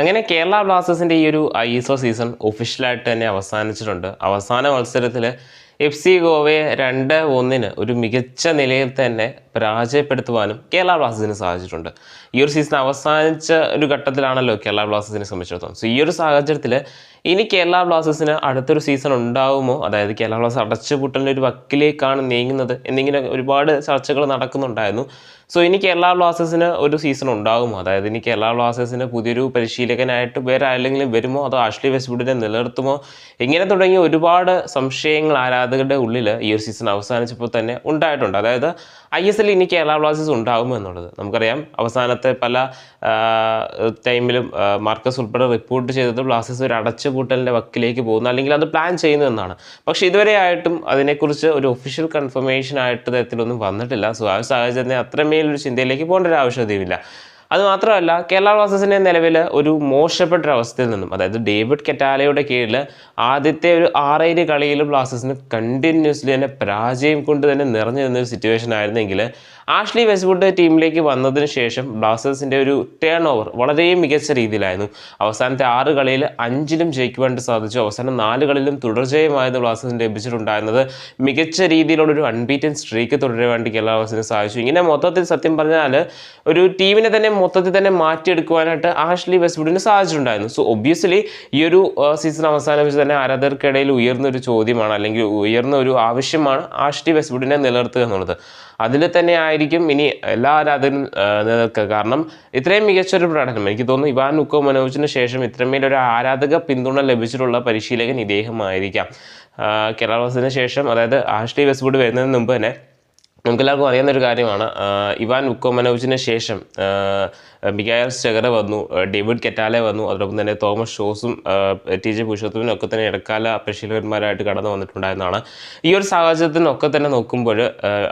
അങ്ങനെ കേരള ബ്ലാസ്റ്റേഴ്സിൻ്റെ ഈ ഒരു ISL സീസൺ ഒഫീഷ്യലായിട്ട് തന്നെ അവസാനിച്ചിട്ടുണ്ട്. അവസാന മത്സരത്തിൽ FC ഗോവയെ 2-1 ഒരു മികച്ച നിലയിൽ തന്നെ പരാജയപ്പെടുത്തുവാനും കേരള ബ്ലാസ്റ്റേഴ്സിന് സാധിച്ചിട്ടുണ്ട്. ഈ ഒരു സീസൺ അവസാനിച്ച ഒരു ഘട്ടത്തിലാണല്ലോ കേരള ബ്ലാസ്റ്റേഴ്സിനെ സംബന്ധിച്ചിടത്തോളം. ഈ ഒരു സാഹചര്യത്തിൽ ഇനി കേരള ബ്ലാസ്റ്റേഴ്സിന് അടുത്തൊരു സീസൺ ഉണ്ടാവുമോ, അതായത് കേരള ബ്ലാസ്റ്റേഴ്സ് അടച്ചുപൂട്ടലിൻ്റെ ഒരു വക്കിലേക്കാണ് നീങ്ങുന്നത് എന്നിങ്ങനെ ഒരുപാട് ചർച്ചകൾ നടക്കുന്നുണ്ടായിരുന്നു. ഇനി കേരള ബ്ലാസ്റ്റേഴ്സിന് ഒരു സീസൺ ഉണ്ടാകുമോ, അതായത് ഇനി കേരള ബ്ലാസ്റ്റേഴ്സിന് പുതിയൊരു പരിശീലകനായിട്ട് വേറെ ആരെങ്കിലും വരുമോ, അതോ ആഷ്ലി വെസ്റ്റ്വുഡിനെ നിലനിർത്തുമോ, ഇങ്ങനെ തുടങ്ങിയ ഒരുപാട് സംശയങ്ങൾ ആരാധകരുടെ ഉള്ളിൽ ഈ ഒരു സീസൺ അവസാനിച്ചപ്പോൾ തന്നെ ഉണ്ടായിട്ടുണ്ട്. അതായത് ISL ഇനി കേരള ബ്ലാസ്റ്റേഴ്സ് ഉണ്ടാകുമോ എന്നുള്ളത് നമുക്കറിയാം. അവസാനത്തെ പല ടൈമിലും മാർക്കസ് ഉൾപ്പെടെ റിപ്പോർട്ട് ചെയ്തത് ബ്ലാസ്റ്റേഴ്സ് ഒരു അടച്ചുപൂട്ടലിൻ്റെ വക്കിലേക്ക് പോകുന്നു, അല്ലെങ്കിൽ അത് പ്ലാൻ ചെയ്യുന്നു എന്നാണ്. പക്ഷേ ഇതുവരെ ആയിട്ടും അതിനെക്കുറിച്ച് ഒരു ഒഫീഷ്യൽ കൺഫർമേഷൻ ആയിട്ട് തരത്തിലൊന്നും വന്നിട്ടില്ല. ആ സാഹചര്യത്തിൽ അത്രമേലൊരു ചിന്തയിലേക്ക് പോകേണ്ട ഒരു ആവശ്യതയുമില്ല. അതുമാത്രമല്ല, കേരള ബ്ലാസ്റ്റേഴ്സിൻ്റെ നിലവിൽ ഒരു മോശപ്പെട്ടൊരവസ്ഥയിൽ നിന്നും, അതായത് ഡേവിഡ് കെറ്റാലയുടെ കീഴിൽ ആദ്യത്തെ ഒരു 6 കളിയിലും ബ്ലാസ്റ്റേഴ്സിന് കണ്ടിന്യൂസ്ലി തന്നെ പരാജയം കൊണ്ട് തന്നെ നിറഞ്ഞു നിന്നൊരു സിറ്റുവേഷൻ ആയിരുന്നെങ്കിൽ ആഷ്ലി വെസ്റ്റ്വുഡ് ടീമിലേക്ക് വന്നതിന് ശേഷം ബ്ലാസ്റ്റേഴ്സിൻ്റെ ഒരു ടേൺ ഓവർ വളരെ മികച്ച രീതിയിലായിരുന്നു. അവസാനത്തെ 6 കളിയിൽ 5ലും ജയിക്കുവാനായിട്ട് സാധിച്ചു. അവസാനം 4 കളിലും തുടർജയമായിരുന്നു ബ്ലാസ്റ്റേഴ്സിന് ലഭിച്ചിട്ടുണ്ടായിരുന്നത്. മികച്ച രീതിയിലുള്ളൊരു അൺബീറ്റൻ സ്ട്രീക്ക് തുടരാൻ വേണ്ടി കേരള ബ്ലാസ്റ്റേഴ്സിന് സാധിച്ചു. ഇങ്ങനെ മൊത്തത്തിൽ സത്യം പറഞ്ഞാൽ ഒരു ടീമിനെ തന്നെ മൊത്തത്തിൽ തന്നെ മാറ്റിയെടുക്കുവാനായിട്ട് ആഷ്ലി വെസ്റ്റ്വുഡിന് സാധിച്ചിട്ടുണ്ടായിരുന്നു. ഒബ്വിയസ്ലി ഈ ഒരു സീസൺ അവസാനിപ്പിച്ച് തന്നെ ആരാധകർക്കിടയിൽ ഉയർന്നൊരു ചോദ്യമാണ്, അല്ലെങ്കിൽ ഉയർന്ന ഒരു ആവശ്യമാണ് ആഷ്ലി വെസ്റ്റ്വുഡിനെ നിലനിർത്തുക എന്നുള്ളത്. അതിൽ തന്നെ ആയിരിക്കും ഇനി എല്ലാ ആരാധകരും നിലനിൽക്കുക. കാരണം ഇത്രയും മികച്ചൊരു പ്രകടനം എനിക്ക് തോന്നുന്നു ഇവാൻ വുക്കോമനോവിച്ചിന് ശേഷം ഇത്രമേലൊരു ആരാധക പിന്തുണ ലഭിച്ചിട്ടുള്ള പരിശീലകൻ ഇദ്ദേഹമായിരിക്കാം. കേരള ബ്ലാസ്റ്റേഴ്സിന് ശേഷം, അതായത് ആഷ്ലി വെസ്റ്റ്വുഡ് വരുന്നതിന് മുമ്പ് തന്നെ നമുക്കെല്ലാവർക്കും അറിയുന്നൊരു കാര്യമാണ്, ഇവാൻ വുക്കോമനോവിച്ചിന് ശേഷം മിഗായൽ സ്റ്റെഗർ വന്നു, ഡേവിഡ് കെറ്റാലെ വന്നു, അതോടൊപ്പം തന്നെ തോമസ് ഷോസും TJ പുരുഷോത്തമനും ഒക്കെ തന്നെ ഇടക്കാല പരിശീലകന്മാരായിട്ട് കടന്നു വന്നിട്ടുണ്ടായിരുന്നതാണ്. ഈ ഒരു സാഹചര്യത്തിനൊക്കെ തന്നെ നോക്കുമ്പോൾ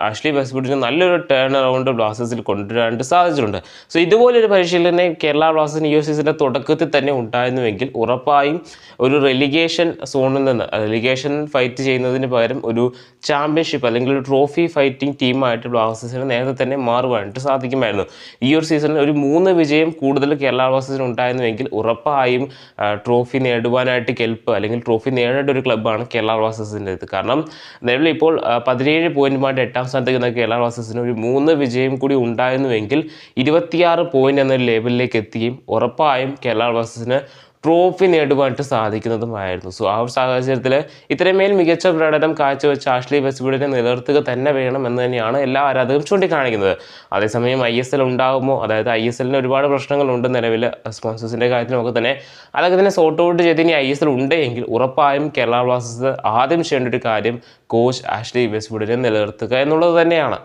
ആഷ്ലി വെസ്റ്റ്വുഡിന് നല്ലൊരു ടേൺ അറൗണ്ട് ബ്ലാസ്റ്റേഴ്സിൽ കൊണ്ടുവരാനായിട്ട് സാധിച്ചിട്ടുണ്ട്. ഇതുപോലൊരു പരിശീലകനെ കേരള ബ്ലാസ്റ്റേഴ്സിന് ഈ ഒരു സീസണിൻ്റെ തുടക്കത്തിൽ തന്നെ ഉണ്ടായിരുന്നുവെങ്കിൽ ഉറപ്പായും ഒരു റെലിഗേഷൻ സോണിൽ നിന്ന്, റെലിഗേഷൻ ഫൈറ്റ് ചെയ്യുന്നതിന് പകരം ഒരു ചാമ്പ്യൻഷിപ്പ് അല്ലെങ്കിൽ ഒരു ട്രോഫി ഫൈറ്റിംഗ് ടീമായിട്ട് ബ്ലാസ്റ്റേഴ്സിന് നേരത്തെ തന്നെ മാറുവാനായിട്ട് സാധിക്കുമായിരുന്നു. ഈ ഒരു സീസണിൽ ഒരു 3 വിജയം കൂടുതൽ കേരള ബ്ലാസ്റ്റേഴ്സിന് ഉണ്ടായിരുന്നുവെങ്കിൽ ഉറപ്പായും ട്രോഫി നേടുവാനായിട്ട് കെൽപ്പ്, അല്ലെങ്കിൽ ട്രോഫി നേടേണ്ട ഒരു ക്ലബ്ബാണ് കേരള ബ്ലാസ്റ്റേഴ്സിൻ്റെ ഇത്. കാരണം നിലവിൽ ഇപ്പോൾ 17 പോയിന്റുമായിട്ട് 8ാം സ്ഥാനത്തേക്ക് നിന്ന കേരള ബ്ലാസ്റ്റേഴ്സിന് ഒരു 3 വിജയം കൂടി ഉണ്ടായിരുന്നുവെങ്കിൽ 26 പോയിന്റ് എന്നൊരു ലെവലിലേക്ക് എത്തുകയും ഉറപ്പായും കേരള ബ്ലാസ്റ്റേഴ്സിന് ട്രോഫി നേടുവാനായിട്ട് സാധിക്കുന്നതുമായിരുന്നു. ആ ഒരു സാഹചര്യത്തിൽ ഇത്രമേൽ മികച്ച പ്രകടനം കാഴ്ചവെച്ച ആഷ്ലി വെസ്റ്റ്വുഡിനെ നിലനിർത്തുക തന്നെ വേണം എന്ന് തന്നെയാണ് എല്ലാ ആരാധകരും ചൂണ്ടിക്കാണിക്കുന്നത്. അതേസമയം ISL ഉണ്ടാകുമോ, അതായത് ISLന് ഒരുപാട് പ്രശ്നങ്ങളുണ്ട് നിലവിൽ, സ്പോൺസേഴ്സിൻ്റെ കാര്യത്തിലൊക്കെ തന്നെ. അതൊക്കെ തന്നെ സോർട്ട് ഔട്ട് ചെയ്ത് ഇനി ISL ഉണ്ടെങ്കിൽ ഉറപ്പായും കേരള ബ്ലാസ്റ്റേഴ്സ് ആദ്യം ചെയ്യേണ്ട ഒരു കാര്യം കോച്ച് ആഷ്ലി വെസ്റ്റ്വുഡിനെ നിലനിർത്തുക എന്നുള്ളത് തന്നെയാണ്.